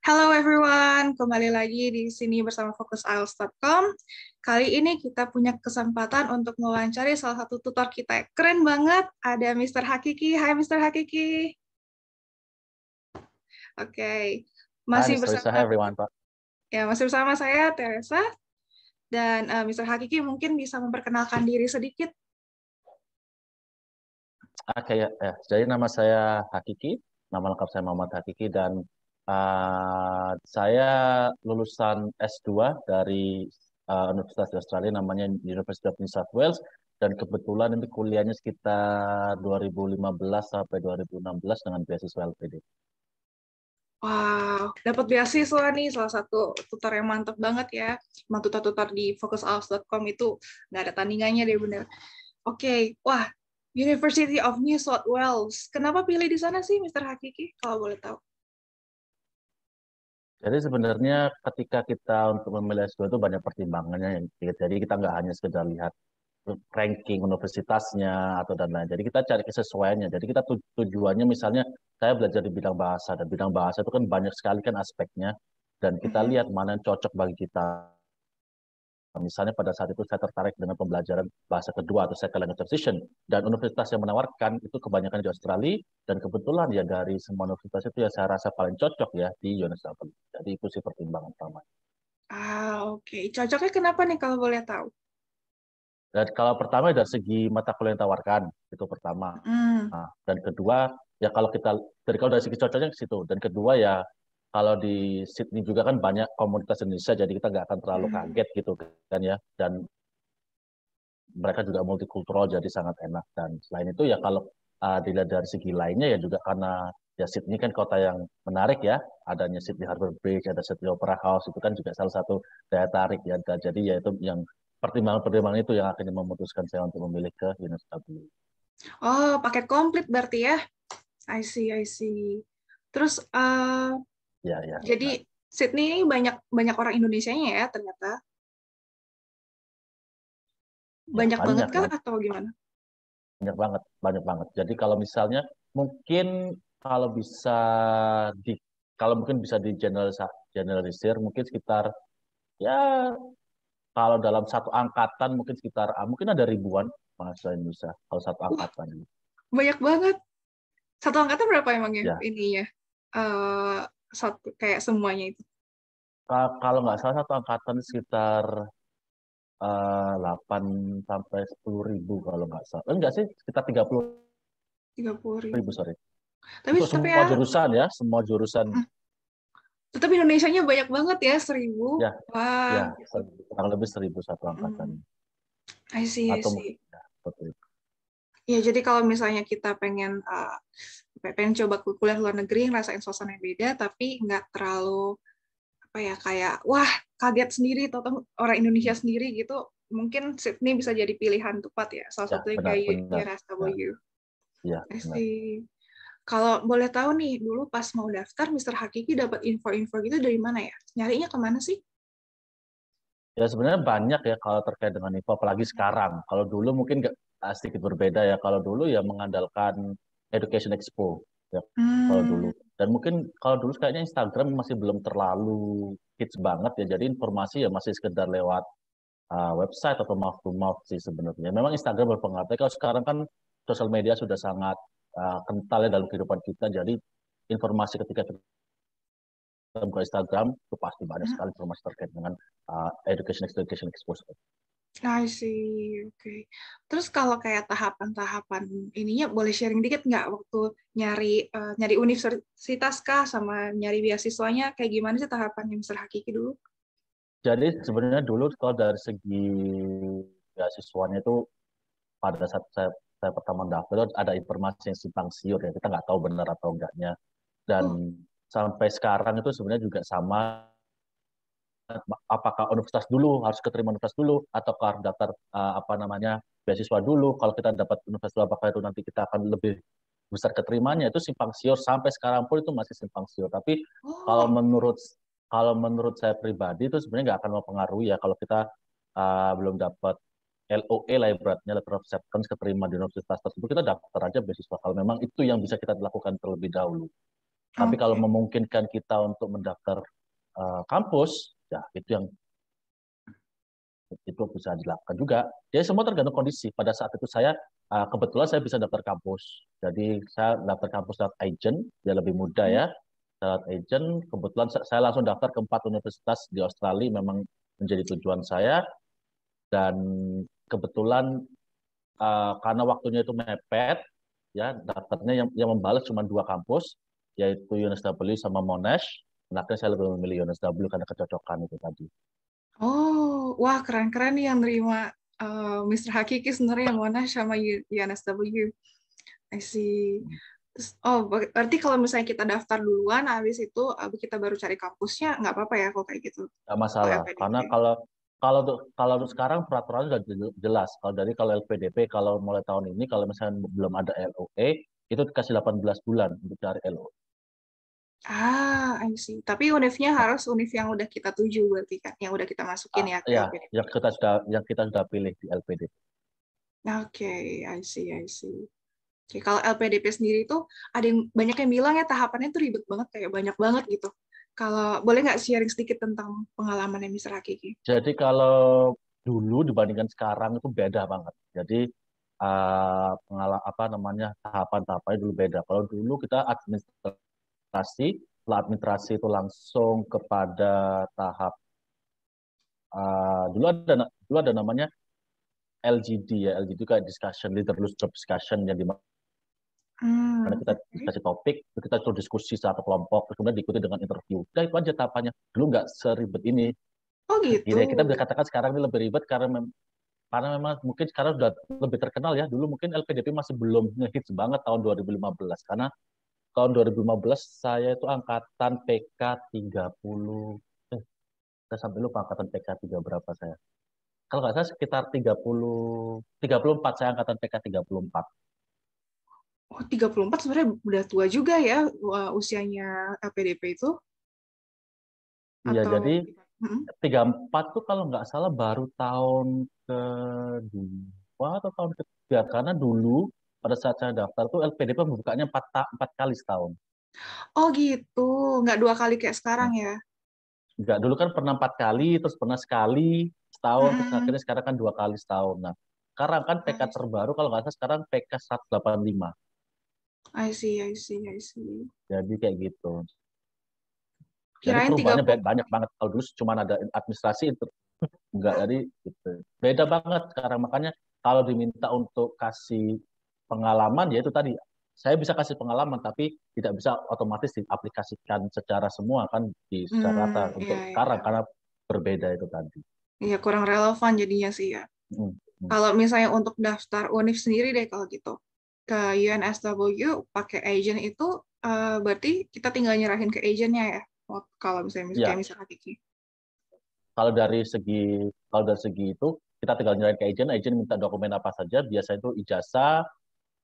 Hello everyone, kembali lagi di sini bersama FocusIELTS.com. Kali ini kita punya kesempatan untuk mewawancari salah satu tutor kita. Keren banget, ada Mr. Hakiki. Hai Mr. Hakiki. Oke, Hi, masih Mr. Risa. Hi, bersama everyone, Pak. masih bersama saya Teresa dan Mr. Hakiki mungkin bisa memperkenalkan diri sedikit. Oke, ya. Jadi nama saya Hakiki, nama lengkap saya Muhammad Hakiki, dan saya lulusan S2 dari Universitas di Australia, namanya University of New South Wales, dan kebetulan ini kuliahnya sekitar 2015 sampai 2016 dengan beasiswa LPD. Wow, dapat beasiswa nih, salah satu tutor yang mantap banget ya. Emang tutor-tutor di FocusIELTS.com itu nggak ada tandingannya deh bener. Oke, wah, University of New South Wales. Kenapa pilih di sana sih, Mr. Hakiki, kalau boleh tahu? Jadi sebenarnya ketika kita untuk memilih S2 itu banyak pertimbangannya. Jadi kita nggak hanya sekedar lihat ranking universitasnya atau dan lain. Jadi kita cari kesesuaiannya. Jadi kita tujuannya misalnya saya belajar di bidang bahasa, dan bidang bahasa itu kan banyak sekali kan aspeknya, dan kita Mhm. lihat mana yang cocok bagi kita. Misalnya pada saat itu saya tertarik dengan pembelajaran bahasa kedua atau second language acquisition, dan universitas yang menawarkan itu kebanyakan di Australia, dan kebetulan ya dari semua universitas itu ya saya rasa paling cocok ya di UNSW. Jadi itu sih pertimbangan utama. Oke. Cocoknya kenapa nih kalau boleh tahu? Dan kalau pertama dari segi mata kuliah yang ditawarkan, itu pertama. Hmm. Nah, dan kedua, ya kalau dari segi cocoknya ke situ. Dan kedua ya, kalau di Sydney juga kan banyak komunitas Indonesia, jadi kita nggak akan terlalu Hmm. kaget gitu kan ya. Dan mereka juga multikultural, jadi sangat enak. Dan selain itu ya kalau dilihat dari segi lainnya ya juga karena ya Sydney kan kota yang menarik ya. Adanya Sydney Harbour Bridge, ada Sydney Opera House, itu kan juga salah satu daya tarik ya. Dan jadi ya itu yang pertimbangan-pertimbangan itu yang akhirnya memutuskan saya untuk memilih ke UNSW. Oh, paket komplit berarti ya? I see, I see. Terus, Ya, ya. jadi Sydney ini banyak banyak orang Indonesianya ya ternyata. Ya, Banyak banget banyak, kah banyak, atau gimana? banyak banget, banyak banget. Jadi kalau misalnya mungkin kalau bisa di kalau mungkin bisa di generalisir mungkin sekitar ya kalau dalam satu angkatan mungkin sekitar mungkin ada ribuan mahasiswa Indonesia kalau satu Wah, angkatan ini. banyak banget. Satu angkatan berapa emangnya Ya, ininya? Eh satu kayak semuanya itu. kalau nggak salah satu angkatan sekitar 8 sampai 10 ribu kalau nggak salah. Enggak sih, sekitar 30 ribu, 30.000. sorry. Tapi Untuk tapi semua ya, jurusan ya, semua jurusan. tetap Indonesianya banyak banget ya, 1.000. Ya, Wah, ya, gitu. kurang lebih 1.000 satu angkatan. Mm. I see, I Atau see. mungkin ya, seperti itu. Ya, jadi kalau misalnya kita pengen coba kuliah luar negeri, ngerasain suasana yang beda, tapi nggak terlalu apa ya kayak wah kaget sendiri, atau orang Indonesia sendiri gitu, mungkin Sydney bisa jadi pilihan tepat ya. Salah Ya, satunya benar, kayak benar. Ya, UNSW. ya, I benar. see. Kalau boleh tahu nih, dulu pas mau daftar, Mr. Hakiki dapat info-info gitu dari mana ya? Nyarinya kemana sih? Ya sebenarnya banyak ya kalau terkait dengan info, apalagi sekarang. Kalau dulu mungkin sedikit berbeda ya. Kalau dulu ya mengandalkan Education Expo ya. Kalau dulu. Hmm. Dan mungkin kalau dulu kayaknya Instagram masih belum terlalu hits banget ya. Jadi informasi ya masih sekedar lewat website atau mouth to mouth sih sebenarnya. Memang Instagram berpengaruh. Tapi kalau sekarang kan sosial media sudah sangat kental ya dalam kehidupan kita. Jadi informasi ketika kita buka Instagram itu pasti banyak sekali informasi terkait dengan education exposure. I see, oke. Terus kalau kayak tahapan-tahapan ininya boleh sharing dikit nggak waktu nyari universitas kah sama nyari beasiswanya kayak gimana sih tahapannya Mr. Hakiki dulu? Jadi sebenarnya dulu kalau dari segi beasiswanya itu pada saat saya pertama daftar itu ada informasi yang simpang siur ya, kita nggak tahu benar atau enggaknya. Dan Oh, sampai sekarang itu sebenarnya juga sama, apakah universitas dulu harus keterima universitas dulu ataukah daftar apa namanya beasiswa dulu. Kalau kita dapat universitas dulu, apakah itu nanti kita akan lebih besar keterimanya, itu simpang siur sampai sekarang pun itu masih simpang siur. Tapi kalau oh, menurut kalau menurut saya pribadi itu sebenarnya nggak akan mempengaruhi ya kalau kita belum dapat LOE lah ibaratnya, letter of acceptance, keterima di universitas tersebut, kita daftar aja beasiswa kalau memang itu yang bisa kita lakukan terlebih dahulu. Tapi kalau Oke. memungkinkan kita untuk mendaftar kampus, ya itu bisa dilakukan juga. Jadi semua tergantung kondisi. Pada saat itu kebetulan saya bisa daftar kampus. Jadi saya daftar kampus lewat agent, dia lebih mudah Hmm. ya. Lewat agent, kebetulan saya langsung daftar ke 4 universitas di Australia, memang menjadi tujuan saya. Dan kebetulan karena waktunya itu mepet, ya daftarnya yang membalas cuma 2 kampus, yaitu UNSW sama Monash. Nah, akhirnya saya lebih memilih UNSW karena kecocokan itu tadi. Oh, wah keren-keren nih yang nerima Mr. Hakiki sebenarnya yang Monash sama UNSW. I see. Terus, oh, berarti kalau misalnya kita daftar duluan, habis itu kita baru cari kampusnya, nggak apa-apa ya kalau kayak gitu. Nggak Kalau masalah, LPDP. karena kalau sekarang peraturannya sudah jelas. Kalau LPDP, kalau mulai tahun ini, kalau misalnya belum ada LOE, itu dikasih 18 bulan untuk cari LOE. Ah, I see. Tapi univnya harus univ yang udah kita tuju berarti kan, yang udah kita masukin ya ke Ya, LPDP. yang kita sudah pilih di LPDP. Oke, I see, I see. Oke, kalau LPDP sendiri itu ada yang banyak yang bilang ya tahapannya tuh ribet banget, kayak banyak banget gitu. Kalau boleh nggak sharing sedikit tentang pengalaman yang Mr. Hakiki? Jadi kalau dulu dibandingkan sekarang itu beda banget. Jadi apa namanya, tahapan-tahapannya dulu beda. Kalau dulu kita setelah administrasi itu langsung kepada tahap dulu ada namanya LGD ya. LGD itu kayak discussion, leaderless group discussion, yang dimana kita Oke. dikasih topik, terus kita suruh diskusi satu kelompok, terus kemudian diikuti dengan interview. Udah itu aja tahapannya. Dulu nggak seribet ini. Oh gitu. Gini, kita bisa katakan sekarang ini lebih ribet karena memang mungkin sekarang sudah lebih terkenal ya. Dulu mungkin LPDP masih belum ngehits banget tahun 2015. Karena tahun 2015 saya itu angkatan PK 30. Saya sampai lupa angkatan PK 3 berapa saya. Kalau nggak salah sekitar 34, saya angkatan PK 34. Oh, 34 sebenarnya udah tua juga ya usianya LPDP itu Iya, atau jadi gimana? Mm-mm. 34 tuh kalau nggak salah baru tahun kedua atau tahun ketiga. Karena dulu pada saat saya daftar tuh LPDP membukanya 4 kali setahun. Oh gitu, nggak 2 kali kayak sekarang ya? Enggak, dulu kan pernah 4 kali, terus pernah sekali setahun, terus Mm-mm. akhirnya sekarang kan 2 kali setahun. Nah, sekarang kan PK I see, terbaru kalau nggak salah sekarang PK 185. I see, I see, I see. Jadi kayak gitu. Jadi Kirain perubahannya 30. banyak banget. Kalau dulu cuma ada administrasi itu enggak, jadi gitu. Beda banget sekarang. Makanya kalau diminta untuk kasih pengalaman, ya itu tadi. Saya bisa kasih pengalaman, tapi tidak bisa otomatis diaplikasikan secara semua kan secara rata Iya, untuk iya. sekarang karena berbeda itu tadi. Iya, kurang relevan jadinya sih ya. Hmm, hmm. Kalau misalnya untuk daftar univ sendiri deh kalau gitu. Ke UNSW pakai agent itu berarti kita tinggal nyerahin ke agentnya ya. Kalau misalnya kayak Ya, misalnya Kiki. kalau dari segi itu kita tinggal nyerahin ke agent minta dokumen apa saja. Biasanya itu ijazah,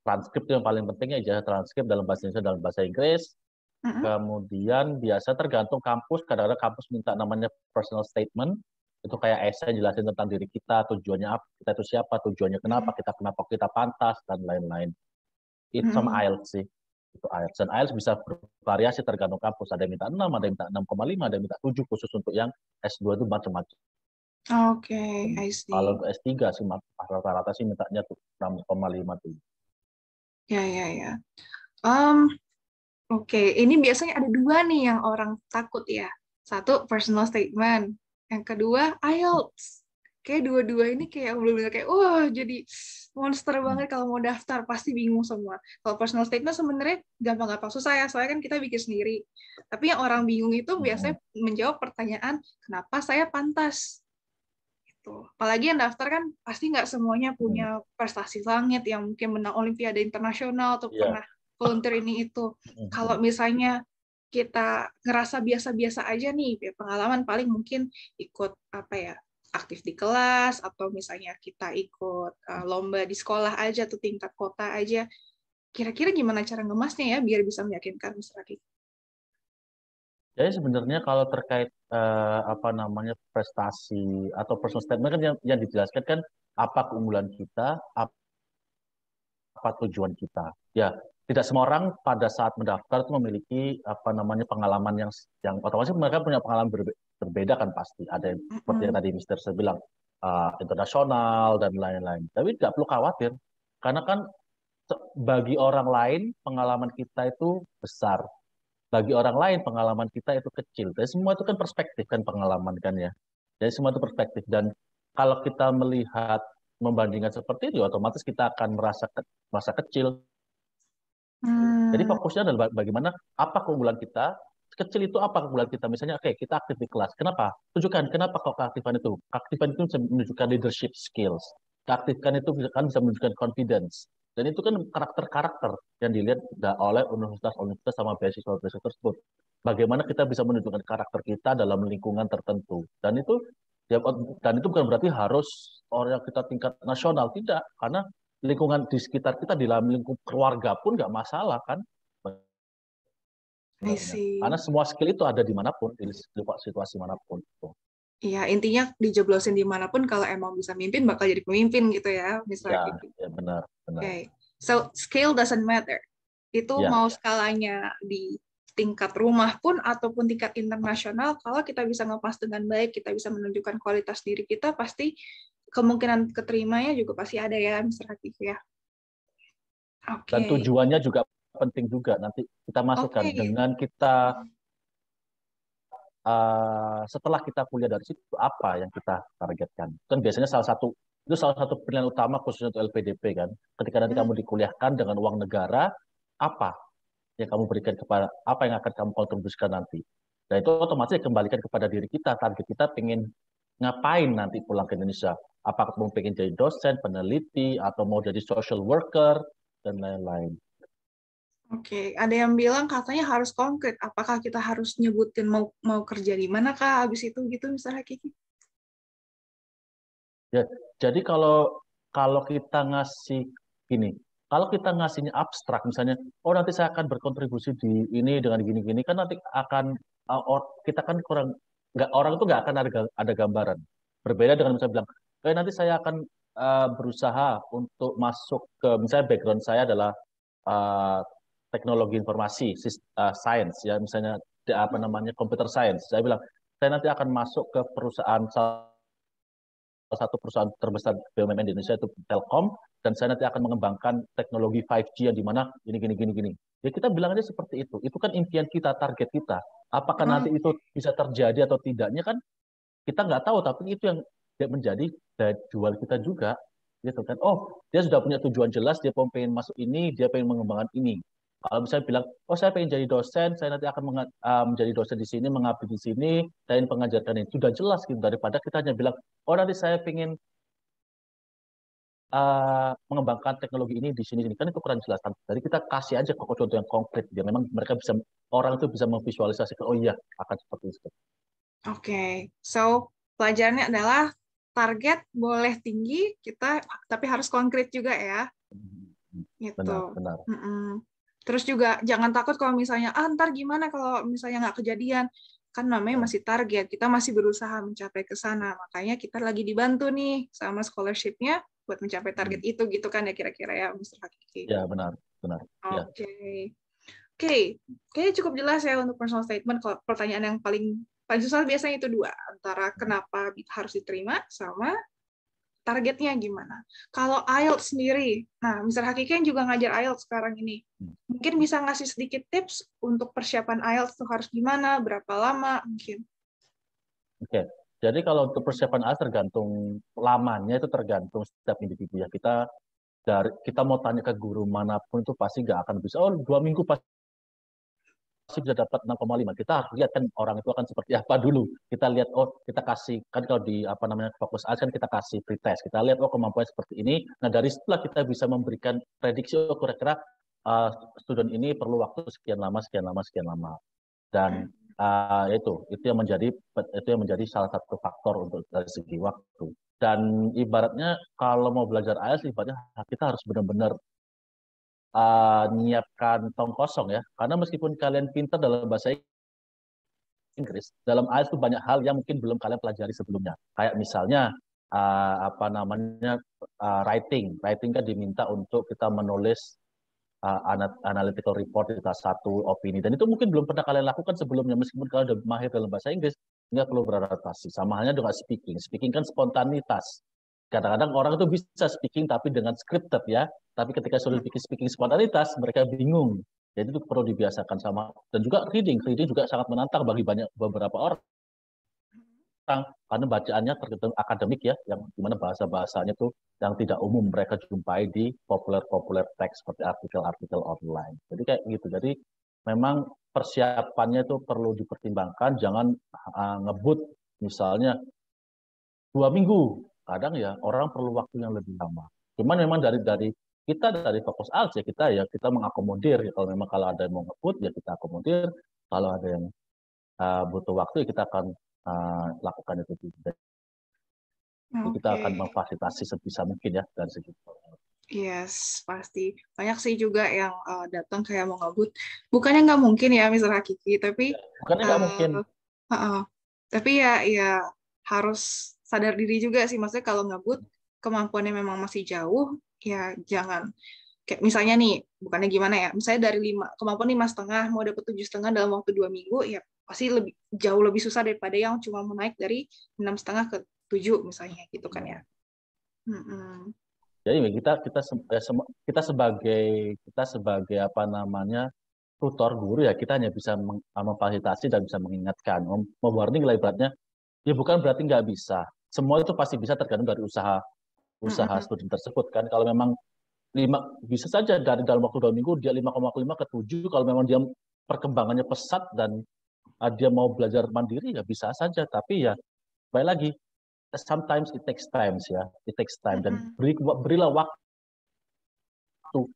transkrip itu yang paling penting ya, ijazah transkrip dalam bahasa Indonesia, dalam bahasa Inggris. Mm-mm. Kemudian biasa tergantung kampus, kadang-kadang kampus minta namanya personal statement. Itu kayak esai jelasin tentang diri kita, tujuannya apa, kita itu siapa, tujuannya kenapa kita pantas, dan lain-lain. Itu sama Mm-mm. IELTS sih. Itu IELTS. Dan IELTS bisa bervariasi tergantung kampus. Ada yang minta 6, ada yang minta 6,5, ada yang minta 7, khusus untuk yang S2 itu macam-macam. Oke, I Kalau see. untuk S3 sih rata-rata sih mintanya tuh 6,5 tuh. Ya, ya, ya. Oke, ini biasanya ada dua nih yang orang takut ya. Satu, personal statement. Yang kedua, IELTS. Kayak dua-dua ini kayak bener-bener kayak, wah jadi monster Hmm. banget kalau mau daftar. Pasti bingung semua. Kalau personal statement sebenarnya gampang-gampang susah ya, soalnya kan kita bikin sendiri. Tapi yang orang bingung itu Hmm. biasanya menjawab pertanyaan, kenapa saya pantas? Gitu. Apalagi yang daftar kan pasti nggak semuanya Hmm. punya prestasi langit yang mungkin menang Olimpiade internasional atau Iya. pernah volunteer ini itu. Kalau Hmm. misalnya kita ngerasa biasa-biasa aja nih, ya pengalaman paling mungkin ikut apa ya, aktif di kelas atau misalnya kita ikut lomba di sekolah aja tuh tingkat kota aja. Kira-kira gimana cara ngemasnya ya biar bisa meyakinkan Mr. Aki? Jadi sebenarnya kalau terkait apa namanya prestasi atau personal statement kan yang dijelaskan kan apa keunggulan kita, apa tujuan kita. Ya, tidak semua orang pada saat mendaftar itu memiliki apa namanya pengalaman yang otomatis mereka punya pengalaman berbeda kan pasti. Ada yang seperti yang Mm-mm. tadi Mister saya bilang internasional dan lain-lain. Tapi tidak perlu khawatir karena kan bagi orang lain pengalaman kita itu besar, bagi orang lain pengalaman kita itu kecil. Jadi semua itu kan perspektif kan pengalaman kan ya. Jadi semua itu perspektif dan kalau kita melihat membandingkan seperti itu otomatis kita akan merasa kecil. Jadi Hmm, fokusnya adalah bagaimana apa keunggulan kita. Kecil itu apa keunggulan kita? Misalnya, oke, kita aktif di kelas. Kenapa? Tunjukkan kenapa kok keaktifan itu. Keaktifan itu bisa menunjukkan leadership skills. Keaktifkan itu kan bisa menunjukkan confidence. Dan itu kan karakter-karakter yang dilihat oleh universitas-universitas sama beasiswa-beasiswa tersebut. Bagaimana kita bisa menunjukkan karakter kita dalam lingkungan tertentu. Dan itu bukan berarti harus orang yang kita tingkat nasional, tidak. Karena lingkungan di sekitar kita di dalam lingkup keluarga pun nggak masalah kan I sebenarnya karena see. semua skill itu ada dimanapun di situasi manapun gitu. Iya, intinya dijeblosin dimanapun kalau emang bisa mimpin bakal jadi pemimpin gitu ya, misalnya Ya, kayak gitu. ya benar benar Okay. So, scale doesn't matter. Itu ya. mau skalanya di tingkat rumah pun ataupun tingkat internasional, kalau kita bisa ngepas dengan baik, kita bisa menunjukkan kualitas diri kita, pasti kemungkinan keterimanya juga pasti ada ya, Mr. Hakif ya. Oke. Dan tujuannya juga penting juga nanti kita masukkan Oke. dengan kita setelah kita kuliah dari situ apa yang kita targetkan kan biasanya salah satu pilihan utama khususnya untuk LPDP kan ketika nanti Hmm, kamu dikuliahkan dengan uang negara apa yang kamu berikan kepada apa yang akan kamu kontribusikan nanti. Dan itu otomatis dikembalikan kepada diri kita. Target kita pengen ngapain nanti pulang ke Indonesia. Apakah kamu pengen jadi dosen, peneliti, atau mau jadi social worker, dan lain-lain. Oke, ada yang bilang katanya harus konkret. Apakah kita harus nyebutin mau mau kerja di mana kah? Abis itu gitu misalnya Kiki. Ya, jadi kalau kalau kita ngasih gini, kalau kita ngasihnya abstrak, misalnya, oh nanti saya akan berkontribusi di ini dengan gini-gini, kan nanti akan kita kan kurang nggak orang itu nggak akan ada gambaran. Berbeda dengan misalnya bilang, nanti saya akan berusaha untuk masuk ke misalnya background saya adalah uh, teknologi informasi, science ya, misalnya apa namanya computer science. Saya bilang, saya nanti akan masuk ke perusahaan salah satu perusahaan terbesar BUMN di Indonesia itu Telkom dan saya nanti akan mengembangkan teknologi 5G yang di mana gini gini gini gini. Ya kita bilang aja seperti itu. Itu kan impian kita, target kita. Apakah nanti itu Oke. bisa terjadi atau tidaknya kan kita nggak tahu, tapi itu yang menjadi daya jual kita juga. Gitu kan. Oh, dia sudah punya tujuan jelas, dia pengen masuk ini, dia pengen mengembangkan ini. Kalau misalnya bilang, oh saya pengen jadi dosen, saya nanti akan menjadi dosen di sini, mengabdi di sini, saya ingin pengajarkan ini. Sudah jelas gitu, daripada kita hanya bilang, oh nanti saya pengen mengembangkan teknologi ini di sini, kan itu kurang jelas kan. Jadi kita kasih aja contoh yang konkret, dia memang mereka bisa orang itu bisa memvisualisasikan, oh iya akan seperti itu. Oke. So, pelajarannya adalah target boleh tinggi kita tapi harus konkret juga ya. Gitu. Benar, benar. Mm-mm. Terus juga jangan takut kalau misalnya ntar gimana kalau misalnya nggak kejadian, kan namanya Ya, masih target, kita masih berusaha mencapai ke sana, makanya kita lagi dibantu nih sama scholarship-nya buat mencapai target hmm. itu gitu kan ya kira-kira ya Mr. Hakiki. Ya benar, benar. Ya. Oke. Oke, kayaknya cukup jelas ya untuk personal statement. Kalau pertanyaan yang paling paling susah biasanya itu dua, antara kenapa harus diterima sama targetnya gimana. Kalau IELTS sendiri, nah Mr. Hakiki kan juga ngajar IELTS sekarang ini. Hmm. Mungkin bisa ngasih sedikit tips untuk persiapan IELTS itu harus gimana, berapa lama mungkin. Oke. Jadi kalau untuk persiapan AS tergantung lamanya itu tergantung setiap individu ya. Kita mau tanya ke guru manapun itu pasti nggak akan bisa. Oh 2 minggu pasti bisa dapat 6,5. Kita harus lihat kan orang itu akan seperti apa dulu. Kita lihat oh kita kasih kan kalau di apa namanya fokus AS kan kita kasih pretest. Kita lihat oh kemampuan seperti ini. Nah dari setelah kita bisa memberikan prediksi oh kira-kira uh, student ini perlu waktu sekian lama sekian lama sekian lama. Dan itu yang menjadi salah satu faktor untuk dari segi waktu. Dan ibaratnya kalau mau belajar IELTS, ibaratnya kita harus benar-benar menyiapkan tong kosong ya. Karena meskipun kalian pintar dalam bahasa Inggris, Inggris, dalam IELTS itu banyak hal yang mungkin belum kalian pelajari sebelumnya. Kayak misalnya apa namanya writing. Writing kan diminta untuk kita menulis analytical report di salah satu opini. Dan itu mungkin belum pernah kalian lakukan sebelumnya, meskipun kalian sudah mahir dalam bahasa Inggris, nggak perlu beradaptasi. Sama halnya dengan speaking. Speaking kan spontanitas. Kadang-kadang orang itu bisa speaking tapi dengan scripted ya. Tapi ketika sudah bikin speaking spontanitas, mereka bingung. Jadi itu perlu dibiasakan sama. Dan juga reading. Reading juga sangat menantang bagi beberapa orang karena bacaannya tergantung akademik ya, yang dimana bahasa-bahasanya tuh yang tidak umum mereka jumpai di populer-populer teks seperti artikel-artikel online. Jadi kayak gitu. Jadi memang persiapannya itu perlu dipertimbangkan, jangan ngebut misalnya 2 minggu. Kadang ya orang perlu waktu yang lebih lama. Cuman memang dari kita dari fokus ALS ya kita mengakomodir ya, kalau memang kalau ada yang mau ngebut ya kita akomodir, kalau ada yang butuh waktu ya kita akan lakukan itu juga. Jadi kita Oke. akan memfasilitasi sebisa mungkin ya dari segi. Yes, pasti. Banyak sih juga yang datang kayak mau ngebut. Bukannya nggak mungkin ya, Mr. Hakiki, tapi Bukannya nggak mungkin. uh, tapi ya harus sadar diri juga sih. Maksudnya kalau ngebut, kemampuannya memang masih jauh, ya jangan. Kayak misalnya nih, bukannya gimana ya, misalnya dari 5, kemampuan 5,5, mau dapat 7,5 dalam waktu 2 minggu, ya pasti jauh lebih susah daripada yang cuma mau naik dari 6,5 ke 7 misalnya, gitu kan ya. Mm-mm. Jadi kita sebagai apa namanya tutor guru ya kita hanya bisa memfasilitasi dan bisa mengingatkan, mewarning lah ibaratnya. Ya bukan berarti nggak bisa. Semua itu pasti bisa tergantung dari usaha usaha Mm-mm. studi tersebut kan. Kalau memang bisa saja dari dalam waktu 2 minggu dia 5,5 ke 7. Kalau memang dia perkembangannya pesat dan dia mau belajar mandiri ya bisa saja. Tapi ya baik lagi, sometimes it takes time ya, it takes time dan Mm-mm. berilah waktu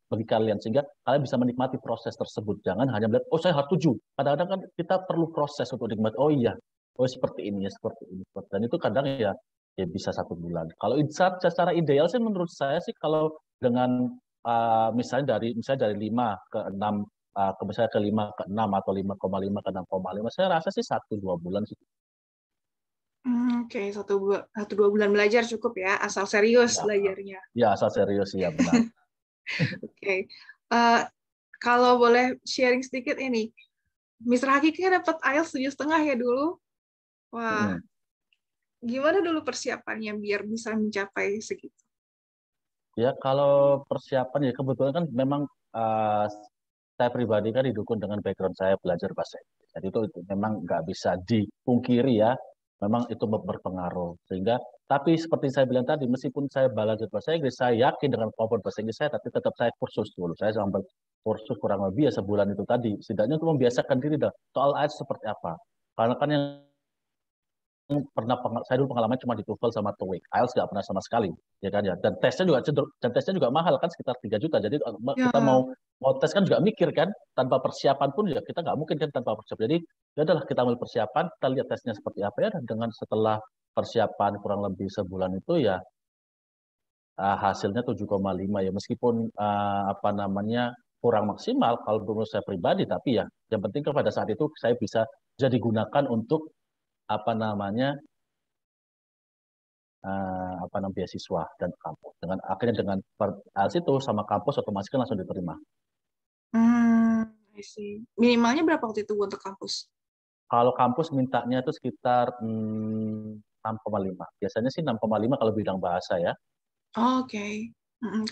bagi kalian sehingga kalian bisa menikmati proses tersebut. Jangan hanya melihat oh saya harus 7. Kadang-kadang kan kita perlu proses untuk nikmat. Oh iya, oh seperti ini ya, seperti ini. Dan itu kadang ya bisa 1 bulan. Kalau secara ideal sih menurut saya sih kalau dengan misalnya dari 5 ke 6 misalnya ke 5 ke 6 atau 5,5 ke 6,5 saya rasa sih 1-2 bulan sih. Oke, 1-2 bulan belajar cukup ya, asal serius Ya, belajarnya. ya asal serius ya benar. Oke. Eh, Kalau boleh sharing sedikit ini, Mr. Hakiki kan dapat IELTS 7,5 ya dulu. Wah, Mm-mm. gimana dulu persiapannya biar bisa mencapai segitu? Ya, kalau persiapan ya kebetulan kan memang uh, saya pribadi kan didukung dengan background saya belajar bahasa Inggris. Jadi itu memang nggak bisa dipungkiri ya, memang itu berpengaruh. Sehingga, tapi seperti saya bilang tadi, meskipun saya belajar bahasa Inggris, saya yakin dengan kemampuan bahasa Inggris saya, tapi tetap saya kursus dulu. Saya sampai kursus kurang lebih ya sebulan itu tadi. Setidaknya untuk membiasakan diri dah. Soal IELTS seperti apa. Karena kan yang saya dulu pengalaman cuma di TOEFL sama TOEIC. IELTS nggak pernah sama sekali, ya kan ya. Dan tesnya juga mahal kan sekitar 3 juta. Jadi kita Ya, mau tes kan juga mikir kan, tanpa persiapan pun ya kita nggak mungkin kan tanpa persiapan. Jadi ya adalah kita ambil persiapan, kita lihat tesnya seperti apa ya, dan dengan setelah persiapan kurang lebih sebulan itu ya hasilnya 7,5 ya meskipun apa namanya kurang maksimal kalau menurut saya pribadi, tapi ya yang penting kan pada saat itu saya bisa jadi gunakan untuk apa namanya apa namanya beasiswa dan kampus. Dengan akhirnya dengan ALS itu sama kampus otomatis kan langsung diterima. I see. Minimalnya berapa waktu itu untuk kampus? Kalau kampus mintanya itu sekitar 6,5. Biasanya sih 6,5 kalau bidang bahasa ya. Oke.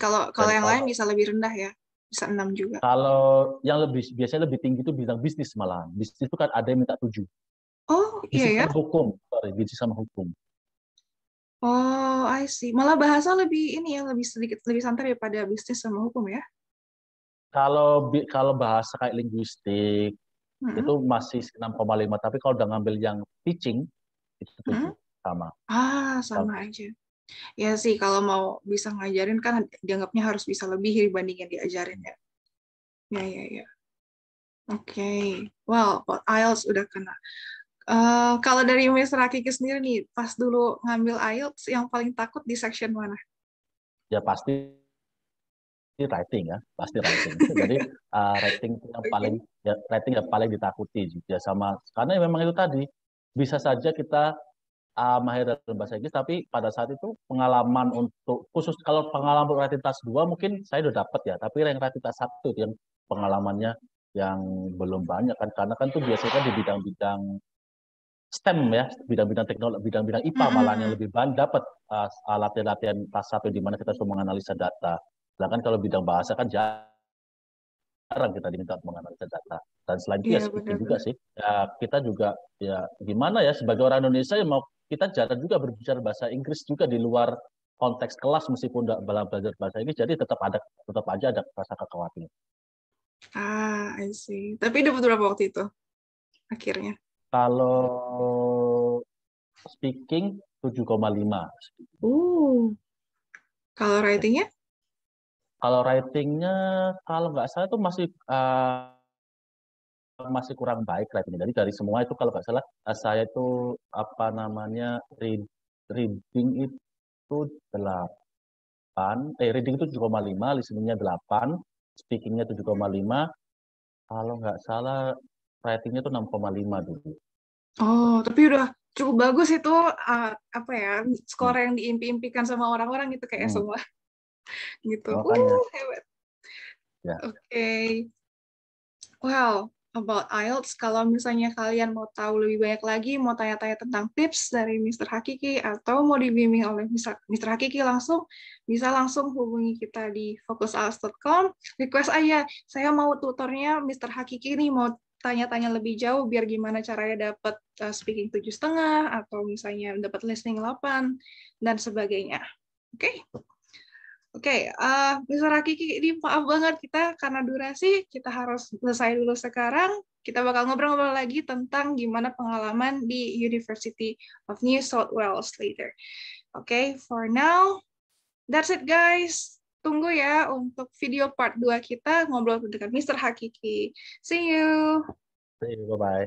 Kalau kalau Dan yang lain kalau bisa lebih rendah ya, bisa 6 juga. kalau yang biasanya lebih tinggi itu bidang bisnis malahan. Bisnis itu kan ada yang minta 7. Oh, iya Bisnis ya. sama hukum, sorry, bisnis sama hukum. Oh, I see. Malah bahasa lebih ini ya, lebih sedikit lebih santai daripada bisnis sama hukum ya. Kalau bahasa kayak linguistik itu Mm-mm. masih 6,5, tapi kalau udah ngambil yang teaching itu Mm-mm. 7 sama. Sama aja. Ya sih, kalau mau bisa ngajarin kan dianggapnya harus bisa lebih dibanding yang diajarin ya. Ya. Oke. Well, IELTS udah kena. Kalau dari Miss Rakiki sendiri nih, pas dulu ngambil IELTS, yang paling takut di section mana? Ya pasti writing ya, pasti writing. Jadi writing itu yang paling Oke. ya, writing yang paling ditakuti ya sama karena memang itu tadi bisa saja kita mahir dalam bahasa Inggris, tapi pada saat itu pengalaman untuk khusus kalau pengalaman untuk writing tas 2 mungkin saya udah dapat ya, tapi yang writing tas 1 itu yang pengalamannya yang belum banyak kan karena kan tuh biasanya kan di bidang-bidang STEM ya, bidang-bidang teknologi, bidang-bidang IPA malah yang Mm-mm. lebih banyak dapat latihan-latihan tas 1 di mana kita harus menganalisa data. Sedangkan kalau bidang bahasa kan jarang kita diminta untuk menganalisa data. Dan selain itu ya Iya, speaking juga benar-benar. sih. Ya, kita juga ya gimana ya sebagai orang Indonesia ya mau kita jarang juga berbicara bahasa Inggris juga di luar konteks kelas meskipun tidak belajar bahasa Inggris jadi tetap aja ada rasa kekhawatiran. I see. Tapi dapat berapa waktu itu akhirnya? Kalau speaking 7,5. Uh, kalau writing-nya? Kalau writingnya kalau nggak salah itu masih kurang baik writingnya. Jadi dari semua itu kalau nggak salah saya itu apa namanya reading itu 8, reading itu 7,5, listeningnya 8, speakingnya 7,5, kalau nggak salah writingnya itu 6,5 dulu. Oh, tapi udah cukup bagus itu, apa ya, skor Hmm. yang diimpi-impikan sama orang-orang gitu kayak Hmm. semua gitu. Makanya Hebat. ya. Oke. Well, about IELTS, kalau misalnya kalian mau tahu lebih banyak lagi, mau tanya-tanya tentang tips dari Mr. Hakiki, atau mau dibimbing oleh Mr. Hakiki langsung, bisa langsung hubungi kita di focusielts.com. Request aja, saya mau tutornya Mr. Hakiki nih, mau tanya-tanya lebih jauh, biar gimana caranya dapat speaking 7,5, atau misalnya dapat listening 8, dan sebagainya. Oke? Oke, Mr. Hakiki, ini maaf banget kita karena durasi, kita harus selesai dulu sekarang. Kita bakal ngobrol-ngobrol lagi tentang gimana pengalaman di University of New South Wales later. Oke, for now, that's it guys. Tunggu ya untuk video part 2 kita ngobrol dengan Mr. Hakiki. See you! Bye bye.